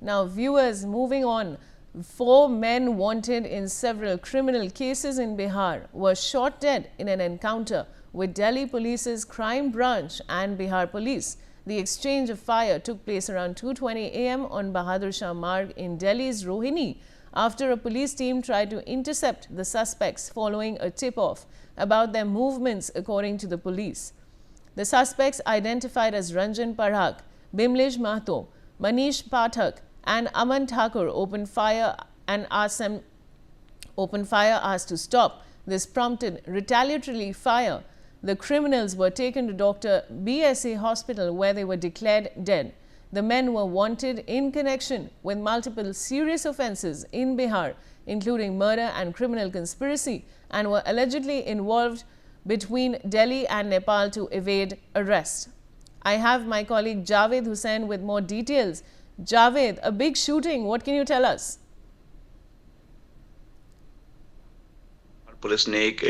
Now, viewers, moving on. 4 men wanted in several criminal cases in Bihar were shot dead in an encounter with Delhi Police's crime branch and Bihar Police. The exchange of fire took place around 2:20 a.m. on Bahadur Shah Marg in Delhi's Rohini after a police team tried to intercept the suspects following a tip-off about their movements, according to the police. The suspects, identified as Ranjan Parhak, Bimlesh Mahto, Manish Pathak and Aman Thakur, opened fire asked to stop. This prompted retaliatory fire. The criminals were taken to Dr. BSA hospital where they were declared dead. The men were wanted in connection with multiple serious offences in Bihar, including murder and criminal conspiracy, and were allegedly involved between Delhi and Nepal to evade arrest. I have my colleague Javed Hussain with more details. Javed, a big shooting. What can you tell us? Police ने एक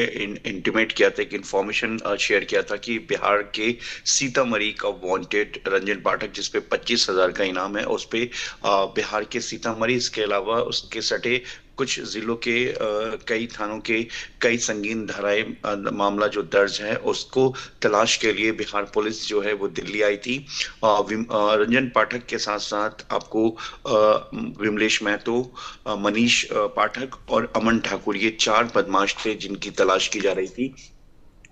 intimate किया था, एक information share किया था कि बिहार के सीतामढ़ी का वांटेड रंजन पाठक, जिसपे 25,000 का इनाम है, उस पे बिहार के सीतामढ़ी, इसके अलावा उसके सटे कुछ जिलों के कई थानों के कई संगीन धाराएं मामला जो दर्ज है, उसको तलाश के लिए बिहार पुलिस जो है वो दिल्ली आई थी। रंजन पाठक के साथ साथ आपको विमलेश महतो, मनीष पाठक और अमन ठाकुर, ये 4 बदमाश थे जिनकी तलाश की जा रही थी।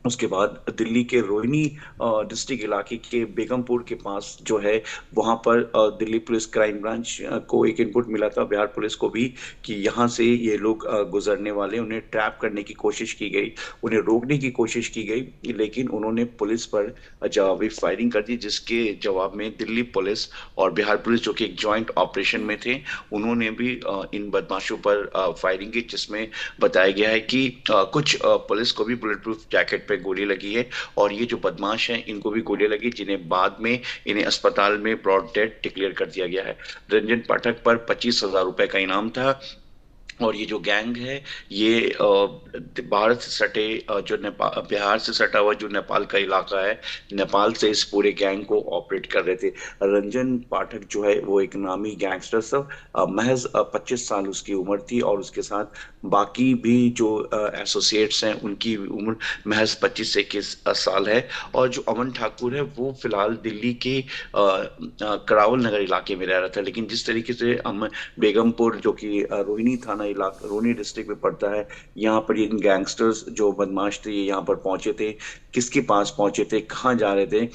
उसके बाद दिल्ली के रोहिणी डिस्ट्रिक्ट इलाके के बेगमपुर के पास जो है, वहां पर दिल्ली पुलिस क्राइम ब्रांच को एक इनपुट मिला था, बिहार पुलिस को भी, कि यहां से ये लोग गुजरने वाले, उन्हें ट्रैप करने की कोशिश की गई, उन्हें रोकने की कोशिश की गई, लेकिन उन्होंने पुलिस पर जवाबी फायरिंग कर दी, जिसके जवाब में दिल्ली पुलिस और बिहार पुलिस, जो कि एक ज्वाइंट ऑपरेशन में थे, उन्होंने भी इन बदमाशों पर फायरिंग की, जिसमें बताया गया है कि कुछ पुलिस को भी बुलेट प्रूफ जैकेट पे गोली लगी है और ये जो बदमाश हैं इनको भी गोली लगी, जिन्हें बाद में इन्हें अस्पताल में ब्रॉड डेड डिक्लेयर कर दिया गया है। रंजन पाठक पर 25,000 रुपए का इनाम था और ये जो गैंग है ये भारत से सटे जो नेपाल, बिहार से सटा हुआ जो नेपाल का इलाका है, नेपाल से इस पूरे गैंग को ऑपरेट कर रहे थे। रंजन पाठक जो है वो एक नामी गैंगस्टर था, महज 25 साल उसकी उम्र थी और उसके साथ बाकी भी जो एसोसिएट्स हैं उनकी उम्र महज 25 से 21 साल है। और जो अमन ठाकुर है वो फिलहाल दिल्ली के करावल नगर इलाके में रह रहा था, लेकिन जिस तरीके से बेगमपुर, जो कि रोहिणी थाना इलाका, रोहिणी डिस्ट्रिक्ट में पड़ता है, यहाँ पर ये गैंगस्टर्स जो बदमाश थे ये यहाँ पर पहुंचे थे, किसके पास पहुंचे थे, कहाँ जा रहे थे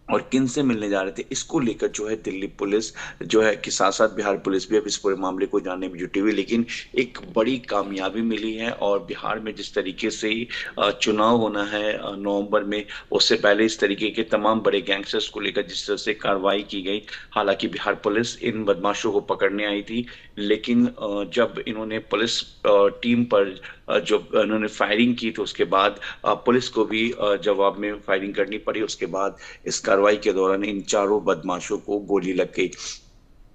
और किन से मिलने जा रहे थे, इसको लेकर जो है दिल्ली पुलिस जो है कि साथ साथ बिहार पुलिस भी अब इस पूरे मामले को जानने में जुटी हुई। लेकिन एक बड़ी कामयाबी मिली है और बिहार में जिस तरीके से चुनाव होना है नवंबर में, उससे पहले इस तरीके के तमाम बड़े गैंगस्टर्स को लेकर जिस तरह से कार्रवाई की गई, हालांकि बिहार पुलिस इन बदमाशों को पकड़ने आई थी, लेकिन जब इन्होंने पुलिस टीम पर जो इन्होंने फायरिंग की तो उसके बाद पुलिस को भी जवाब में फायरिंग करनी पड़ी। उसके बाद इस कार्रवाई के दौरान इन 4 बदमाशों को गोली लग गई,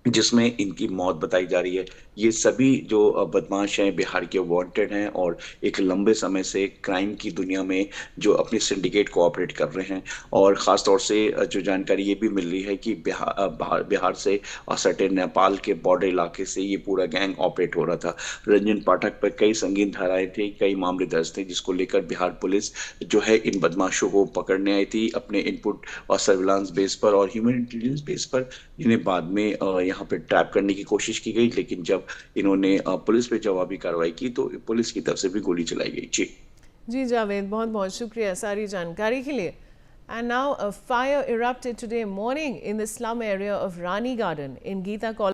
जिसमें इनकी मौत बताई जा रही है। ये सभी जो बदमाश हैं बिहार के वांटेड हैं और एक लंबे समय से क्राइम की दुनिया में जो अपनी सिंडिकेट को ऑपरेट कर रहे हैं। और ख़ास तौर से जो जानकारी ये भी मिल रही है कि बिहार से सटे नेपाल के बॉर्डर इलाके से ये पूरा गैंग ऑपरेट हो रहा था। रंजन पाठक पर कई संगीन धाराएं थी, कई मामले दर्ज थे, जिसको लेकर बिहार पुलिस जो है इन बदमाशों को पकड़ने आई थी अपने इनपुट और सर्विलांस बेस पर और ह्यूमन इंटेलिजेंस बेस पर। इन्हें बाद में यहाँ पे ट्रैप करने की कोशिश की गई, लेकिन जब इन्होंने पुलिस पे जवाबी कार्रवाई की तो पुलिस की तरफ से भी गोली चलाई गई। जी जावेद, बहुत बहुत शुक्रिया सारी जानकारी के लिए। And now a fire erupted today morning in the slum area of Rani Garden in Geeta Colony.